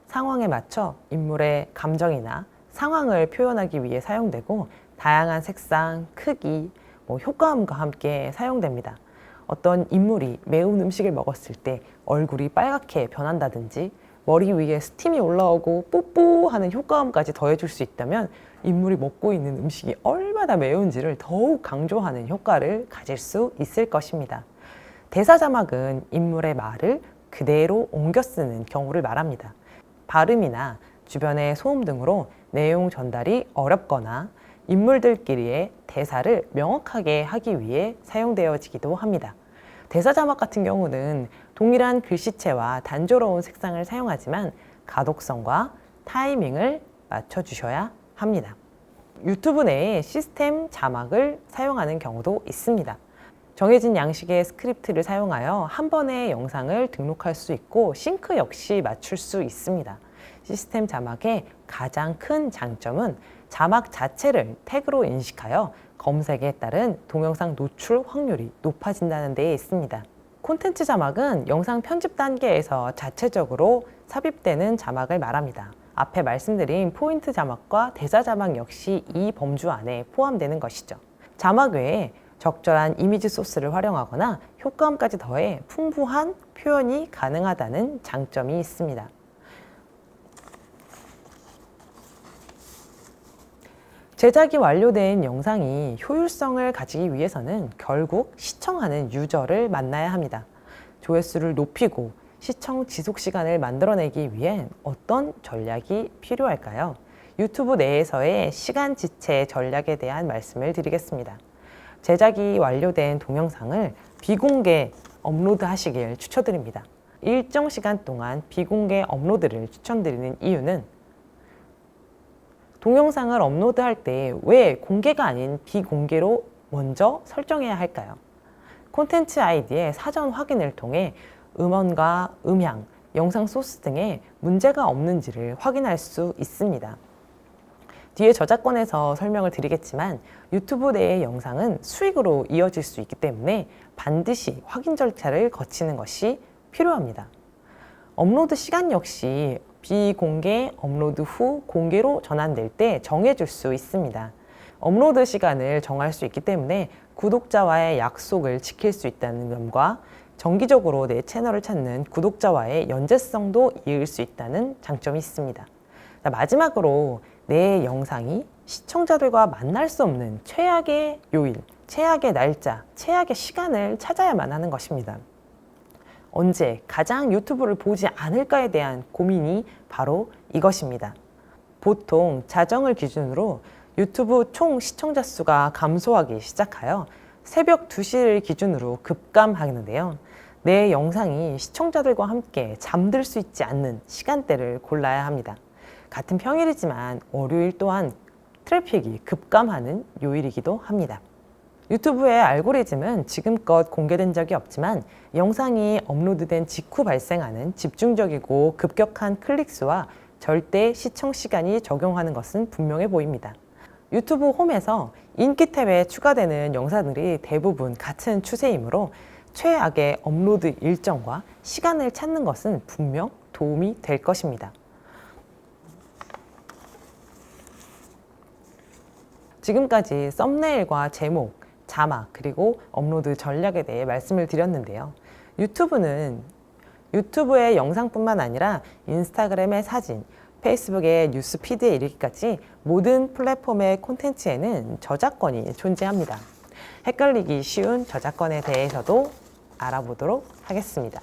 상황에 맞춰 인물의 감정이나 상황을 표현하기 위해 사용되고 다양한 색상, 크기, 효과음과 함께 사용됩니다. 어떤 인물이 매운 음식을 먹었을 때 얼굴이 빨갛게 변한다든지 머리 위에 스팀이 올라오고 뽀뽀 하는 효과음까지 더해줄 수 있다면 인물이 먹고 있는 음식이 얼마나 매운지를 더욱 강조하는 효과를 가질 수 있을 것입니다. 대사 자막은 인물의 말을 그대로 옮겨 쓰는 경우를 말합니다. 발음이나 주변의 소음 등으로 내용 전달이 어렵거나 인물들끼리의 대사를 명확하게 하기 위해 사용되어지기도 합니다. 대사 자막 같은 경우는 동일한 글씨체와 단조로운 색상을 사용하지만 가독성과 타이밍을 맞춰주셔야 합니다. 유튜브 내에 시스템 자막을 사용하는 경우도 있습니다. 정해진 양식의 스크립트를 사용하여 한 번에 영상을 등록할 수 있고 싱크 역시 맞출 수 있습니다. 시스템 자막의 가장 큰 장점은 자막 자체를 태그로 인식하여 검색에 따른 동영상 노출 확률이 높아진다는 데에 있습니다. 콘텐츠 자막은 영상 편집 단계에서 자체적으로 삽입되는 자막을 말합니다. 앞에 말씀드린 포인트 자막과 대사 자막 역시 이 범주 안에 포함되는 것이죠. 자막 외에 적절한 이미지 소스를 활용하거나 효과음까지 더해 풍부한 표현이 가능하다는 장점이 있습니다. 제작이 완료된 영상이 효율성을 가지기 위해서는 결국 시청하는 유저를 만나야 합니다. 조회수를 높이고 시청 지속 시간을 만들어내기 위해 어떤 전략이 필요할까요? 유튜브 내에서의 시간 지체 전략에 대한 말씀을 드리겠습니다. 제작이 완료된 동영상을 비공개 업로드 하시길 추천드립니다. 일정 시간 동안 비공개 업로드를 추천드리는 이유는 동영상을 업로드할 때 왜 공개가 아닌 비공개로 먼저 설정해야 할까요? 콘텐츠 아이디의 사전 확인을 통해 음원과 음향, 영상 소스 등에 문제가 없는지를 확인할 수 있습니다. 뒤에 저작권에서 설명을 드리겠지만 유튜브 내의 영상은 수익으로 이어질 수 있기 때문에 반드시 확인 절차를 거치는 것이 필요합니다. 업로드 시간 역시 비공개 업로드 후 공개로 전환될 때 정해줄 수 있습니다. 업로드 시간을 정할 수 있기 때문에 구독자와의 약속을 지킬 수 있다는 점과 정기적으로 내 채널을 찾는 구독자와의 연재성도 이을 수 있다는 장점이 있습니다. 마지막으로 내 영상이 시청자들과 만날 수 없는 최악의 요일, 최악의 날짜, 최악의 시간을 찾아야만 하는 것입니다. 언제 가장 유튜브를 보지 않을까에 대한 고민이 바로 이것입니다. 보통 자정을 기준으로 유튜브 총 시청자 수가 감소하기 시작하여 새벽 2시를 기준으로 급감하는데요. 내 영상이 시청자들과 함께 잠들 수 있지 않는 시간대를 골라야 합니다. 같은 평일이지만 월요일 또한 트래픽이 급감하는 요일이기도 합니다. 유튜브의 알고리즘은 지금껏 공개된 적이 없지만 영상이 업로드된 직후 발생하는 집중적이고 급격한 클릭수와 절대 시청 시간이 적용하는 것은 분명해 보입니다. 유튜브 홈에서 인기 탭에 추가되는 영상들이 대부분 같은 추세이므로 최악의 업로드 일정과 시간을 찾는 것은 분명 도움이 될 것입니다. 지금까지 썸네일과 제목, 자막, 그리고 업로드 전략에 대해 말씀을 드렸는데요. 유튜브의 영상뿐만 아니라 인스타그램의 사진, 페이스북의 뉴스 피드에 이르기까지 모든 플랫폼의 콘텐츠에는 저작권이 존재합니다. 헷갈리기 쉬운 저작권에 대해서도 알아보도록 하겠습니다.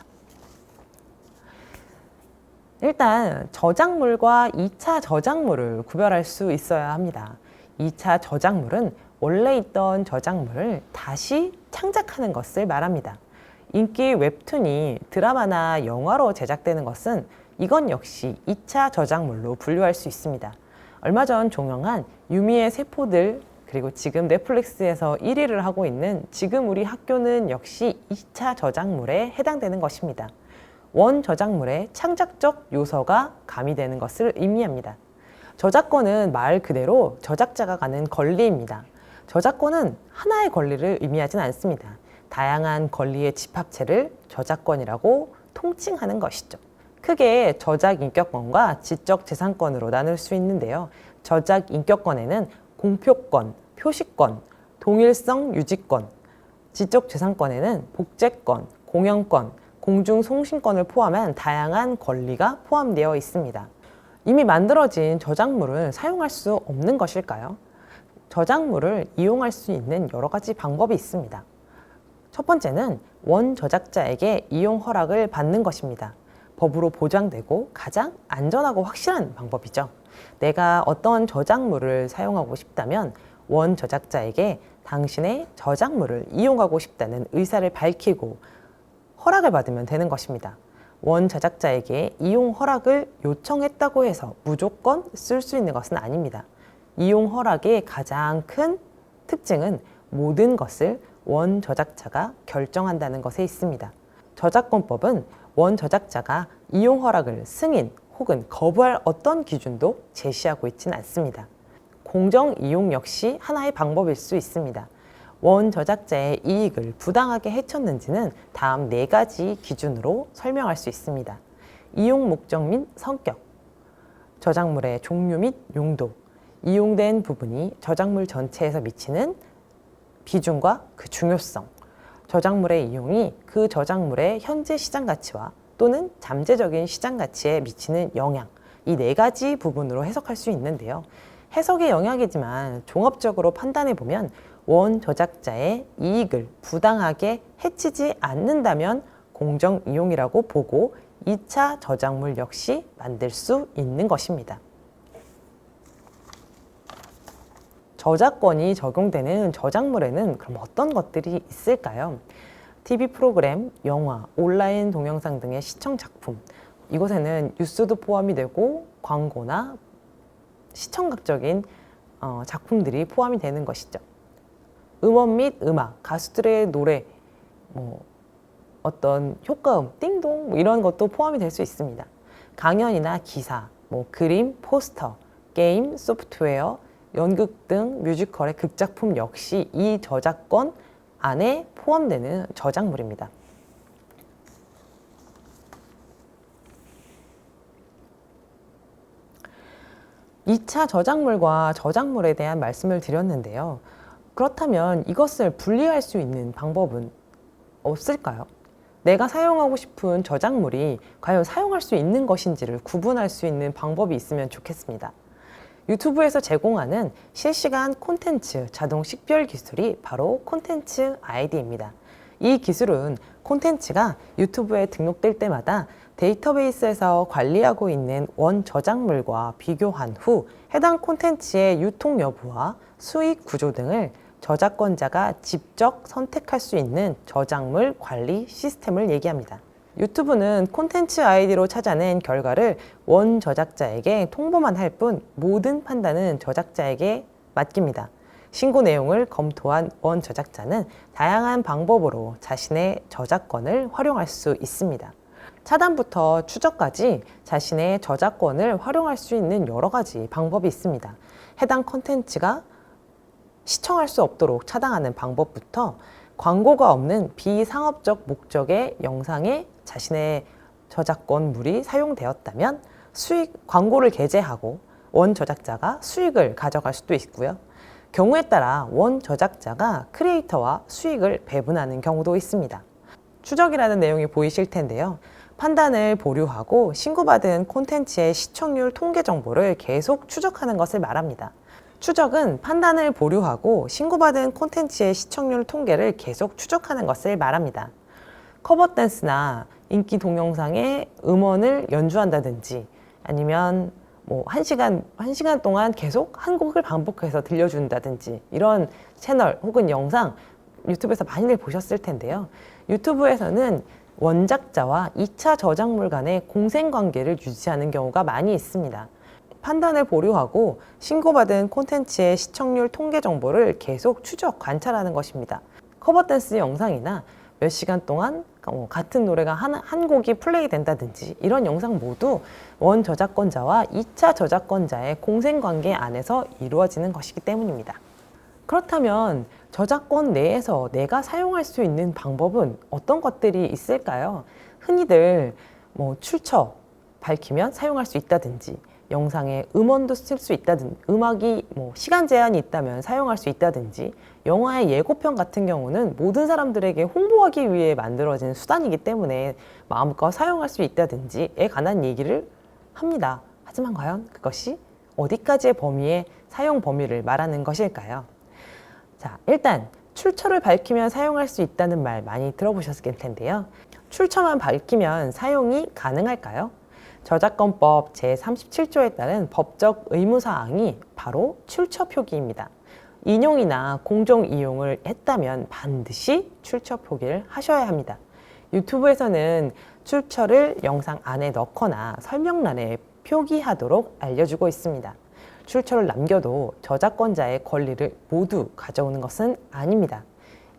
일단 저작물과 2차 저작물을 구별할 수 있어야 합니다. 2차 저작물은 원래 있던 저작물을 다시 창작하는 것을 말합니다. 인기 웹툰이 드라마나 영화로 제작되는 것은 이건 역시 2차 저작물로 분류할 수 있습니다. 얼마 전 종영한 유미의 세포들, 그리고 지금 넷플릭스에서 1위를 하고 있는 지금 우리 학교는 역시 2차 저작물에 해당되는 것입니다. 원 저작물에 창작적 요소가 가미되는 것을 의미합니다. 저작권은 말 그대로 저작자가 가는 권리입니다. 저작권은 하나의 권리를 의미하진 않습니다. 다양한 권리의 집합체를 저작권이라고 통칭하는 것이죠. 크게 저작 인격권과 지적 재산권으로 나눌 수 있는데요. 저작 인격권에는 공표권, 표시권, 동일성 유지권, 지적 재산권에는 복제권, 공연권, 공중송신권을 포함한 다양한 권리가 포함되어 있습니다. 이미 만들어진 저작물을 사용할 수 없는 것일까요? 저작물을 이용할 수 있는 여러 가지 방법이 있습니다. 첫 번째는 원 저작자에게 이용 허락을 받는 것입니다. 법으로 보장되고 가장 안전하고 확실한 방법이죠. 내가 어떤 저작물을 사용하고 싶다면 원 저작자에게 당신의 저작물을 이용하고 싶다는 의사를 밝히고 허락을 받으면 되는 것입니다. 원 저작자에게 이용 허락을 요청했다고 해서 무조건 쓸 수 있는 것은 아닙니다. 이용 허락의 가장 큰 특징은 모든 것을 원 저작자가 결정한다는 것에 있습니다. 저작권법은 원 저작자가 이용 허락을 승인 혹은 거부할 어떤 기준도 제시하고 있지는 않습니다. 공정 이용 역시 하나의 방법일 수 있습니다. 원 저작자의 이익을 부당하게 해쳤는지는 다음 4가지 기준으로 설명할 수 있습니다. 이용 목적 및 성격, 저작물의 종류 및 용도, 이용된 부분이 저작물 전체에서 미치는 비중과 그 중요성, 저작물의 이용이 그 저작물의 현재 시장 가치와 또는 잠재적인 시장 가치에 미치는 영향, 이 4가지 부분으로 해석할 수 있는데요. 해석의 영역이지만 종합적으로 판단해 보면 원 저작자의 이익을 부당하게 해치지 않는다면 공정 이용이라고 보고 2차 저작물 역시 만들 수 있는 것입니다. 저작권이 적용되는 저작물에는 그럼 어떤 것들이 있을까요? TV 프로그램, 영화, 온라인 동영상 등의 시청 작품, 이곳에는 뉴스도 포함이 되고 광고나 시청각적인 작품들이 포함이 되는 것이죠. 음원 및 음악, 가수들의 노래, 어떤 효과음, 띵동 이런 것도 포함이 될 수 있습니다. 강연이나 기사, 그림, 포스터, 게임, 소프트웨어, 연극 등 뮤지컬의 극작품 역시 이 저작권 안에 포함되는 저작물입니다. (2차) 저작물과 저작물에 대한 말씀을 드렸는데요. 그렇다면 이것을 분리할 수 있는 방법은 없을까요? 내가 사용하고 싶은 저작물이 과연 사용할 수 있는 것인지를 구분할 수 있는 방법이 있으면 좋겠습니다. 유튜브에서 제공하는 실시간 콘텐츠 자동 식별 기술이 바로 콘텐츠 아이디입니다. 이 기술은 콘텐츠가 유튜브에 등록될 때마다 데이터베이스에서 관리하고 있는 원 저작물과 비교한 후 해당 콘텐츠의 유통 여부와 수익 구조 등을 저작권자가 직접 선택할 수 있는 저작물 관리 시스템을 얘기합니다. 유튜브는 콘텐츠 아이디로 찾아낸 결과를 원 저작자에게 통보만 할 뿐 모든 판단은 저작자에게 맡깁니다. 신고 내용을 검토한 원 저작자는 다양한 방법으로 자신의 저작권을 활용할 수 있습니다. 차단부터 추적까지 자신의 저작권을 활용할 수 있는 여러 가지 방법이 있습니다. 해당 콘텐츠가 시청할 수 없도록 차단하는 방법부터 광고가 없는 비상업적 목적의 영상에 자신의 저작권물이 사용되었다면 광고를 게재하고 원 저작자가 수익을 가져갈 수도 있고요. 경우에 따라 원 저작자가 크리에이터와 수익을 배분하는 경우도 있습니다. 추적이라는 내용이 보이실 텐데요. 판단을 보류하고 신고받은 콘텐츠의 시청률 통계 정보를 계속 추적하는 것을 말합니다. 추적은 판단을 보류하고 신고받은 콘텐츠의 시청률 통계를 계속 추적하는 것을 말합니다. 커버 댄스나 인기 동영상의 음원을 연주한다든지 아니면 한 시간 동안 계속 한 곡을 반복해서 들려준다든지 이런 채널 혹은 영상 유튜브에서 많이들 보셨을 텐데요. 유튜브에서는 원작자와 2차 저작물 간의 공생관계를 유지하는 경우가 많이 있습니다. 판단을 보류하고 신고받은 콘텐츠의 시청률 통계 정보를 계속 추적, 관찰하는 것입니다. 커버 댄스 영상이나 몇 시간 동안 같은 노래가 한 곡이 플레이 된다든지 이런 영상 모두 원 저작권자와 2차 저작권자의 공생관계 안에서 이루어지는 것이기 때문입니다. 그렇다면 저작권 내에서 내가 사용할 수 있는 방법은 어떤 것들이 있을까요? 흔히들 출처 밝히면 사용할 수 있다든지 영상에 음원도 쓸 수 있다든지 음악이 시간 제한이 있다면 사용할 수 있다든지 영화의 예고편 같은 경우는 모든 사람들에게 홍보하기 위해 만들어진 수단이기 때문에 마음껏 사용할 수 있다든지에 관한 얘기를 합니다. 하지만 과연 그것이 어디까지의 범위의 사용 범위를 말하는 것일까요? 자, 일단 출처를 밝히면 사용할 수 있다는 말 많이 들어보셨을 텐데요. 출처만 밝히면 사용이 가능할까요? 저작권법 제37조에 따른 법적 의무사항이 바로 출처 표기입니다. 인용이나 공정 이용을 했다면 반드시 출처 표기를 하셔야 합니다. 유튜브에서는 출처를 영상 안에 넣거나 설명란에 표기하도록 알려주고 있습니다. 출처를 남겨도 저작권자의 권리를 모두 가져오는 것은 아닙니다.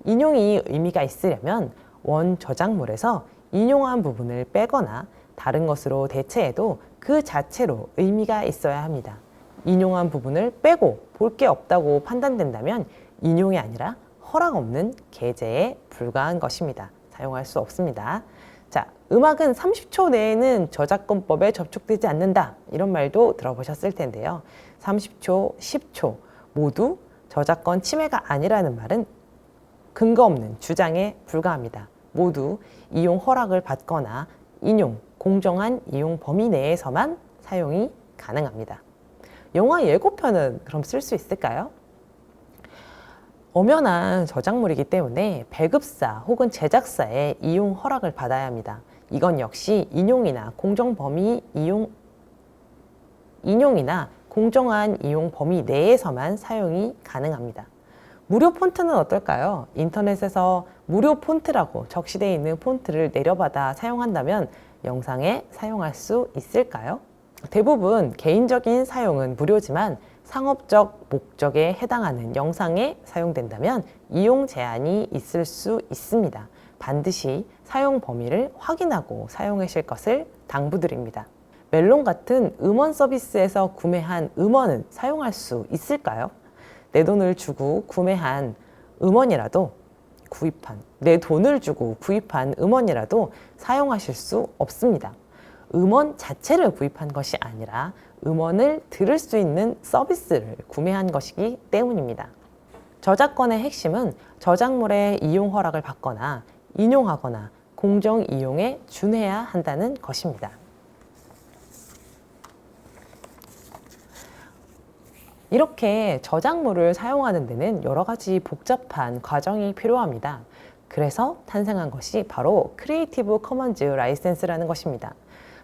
인용이 의미가 있으려면 원 저작물에서 인용한 부분을 빼거나 다른 것으로 대체해도 그 자체로 의미가 있어야 합니다. 인용한 부분을 빼고 볼 게 없다고 판단된다면 인용이 아니라 허락 없는 게재에 불과한 것입니다. 사용할 수 없습니다. 자, 음악은 30초 내에는 저작권법에 접촉되지 않는다. 이런 말도 들어보셨을 텐데요. 30초, 10초 모두 저작권 침해가 아니라는 말은 근거 없는 주장에 불과합니다. 모두 이용 허락을 받거나 인용, 공정한 이용 범위 내에서만 사용이 가능합니다. 영화 예고편은 그럼 쓸 수 있을까요? 엄연한 저작물이기 때문에 배급사 혹은 제작사의 이용 허락을 받아야 합니다. 이건 역시 인용이나 공정 범위 인용이나 공정한 이용 범위 내에서만 사용이 가능합니다. 무료 폰트는 어떨까요? 인터넷에서 무료 폰트라고 적시되어 있는 폰트를 내려받아 사용한다면 영상에 사용할 수 있을까요? 대부분 개인적인 사용은 무료지만 상업적 목적에 해당하는 영상에 사용된다면 이용 제한이 있을 수 있습니다. 반드시 사용 범위를 확인하고 사용하실 것을 당부드립니다. 멜론 같은 음원 서비스에서 구매한 음원은 사용할 수 있을까요? 내 돈을 주고 구매한 음원이라도 내 돈을 주고 구입한 음원이라도 사용하실 수 없습니다. 음원 자체를 구입한 것이 아니라 음원을 들을 수 있는 서비스를 구매한 것이기 때문입니다. 저작권의 핵심은 저작물의 이용 허락을 받거나 인용하거나 공정 이용에 준해야 한다는 것입니다. 이렇게 저작물을 사용하는 데는 여러 가지 복잡한 과정이 필요합니다. 그래서 탄생한 것이 바로 크리에이티브 커먼즈 라이센스라는 것입니다.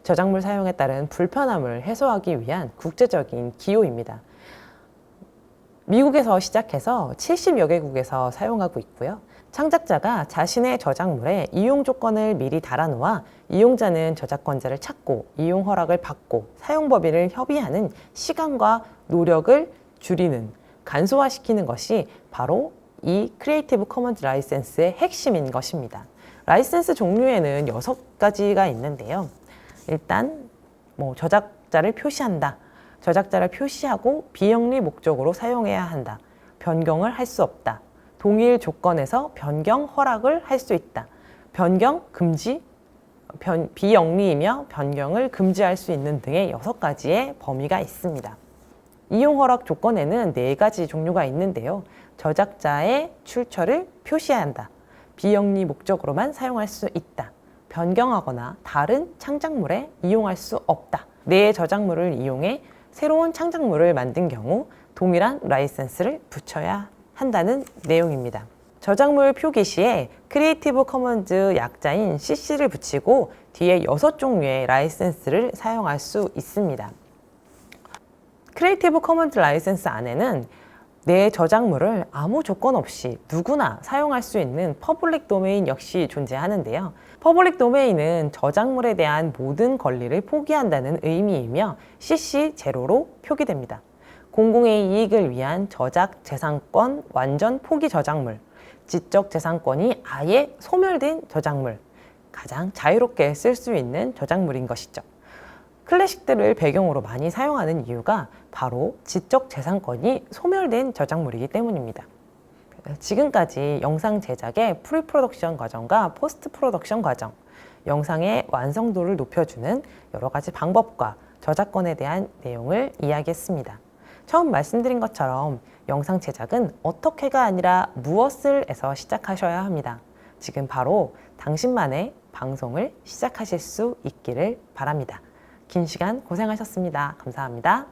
저작물 사용에 따른 불편함을 해소하기 위한 국제적인 기호입니다. 미국에서 시작해서 70여 개국에서 사용하고 있고요. 창작자가 자신의 저작물에 이용 조건을 미리 달아놓아 이용자는 저작권자를 찾고 이용 허락을 받고 사용 범위를 협의하는 시간과 노력을 줄이는, 간소화시키는 것이 바로 이 크리에이티브 커먼즈 라이센스의 핵심인 것입니다. 라이센스 종류에는 6가지가 있는데요. 일단 저작자를 표시한다. 저작자를 표시하고 비영리 목적으로 사용해야 한다. 변경을 할 수 없다. 동일 조건에서 변경 허락을 할 수 있다. 변경 금지, 비영리이며 변경을 금지할 수 있는 등의 6가지의 범위가 있습니다. 이용 허락 조건에는 4가지 종류가 있는데요. 저작자의 출처를 표시해야 한다. 비영리 목적으로만 사용할 수 있다. 변경하거나 다른 창작물에 이용할 수 없다. 내 저작물을 이용해 새로운 창작물을 만든 경우 동일한 라이센스를 붙여야 한다는 내용입니다. 저작물 표기 시에 크리에이티브 커먼즈 약자인 CC를 붙이고 뒤에 6종류의 라이센스를 사용할 수 있습니다. 크리에이티브 커먼즈 라이센스 안에는 내 저작물을 아무 조건 없이 누구나 사용할 수 있는 퍼블릭 도메인 역시 존재하는데요. 퍼블릭 도메인은 저작물에 대한 모든 권리를 포기한다는 의미이며 CC0로 표기됩니다. 공공의 이익을 위한 저작 재산권 완전 포기 저작물, 지적 재산권이 아예 소멸된 저작물, 가장 자유롭게 쓸 수 있는 저작물인 것이죠. 클래식들을 배경으로 많이 사용하는 이유가 바로 지적 재산권이 소멸된 저작물이기 때문입니다. 지금까지 영상 제작의 프리 프로덕션 과정과 포스트 프로덕션 과정, 영상의 완성도를 높여주는 여러 가지 방법과 저작권에 대한 내용을 이야기했습니다. 처음 말씀드린 것처럼 영상 제작은 어떻게가 아니라 무엇을 에서 시작하셔야 합니다. 지금 바로 당신만의 방송을 시작하실 수 있기를 바랍니다. 긴 시간 고생하셨습니다. 감사합니다.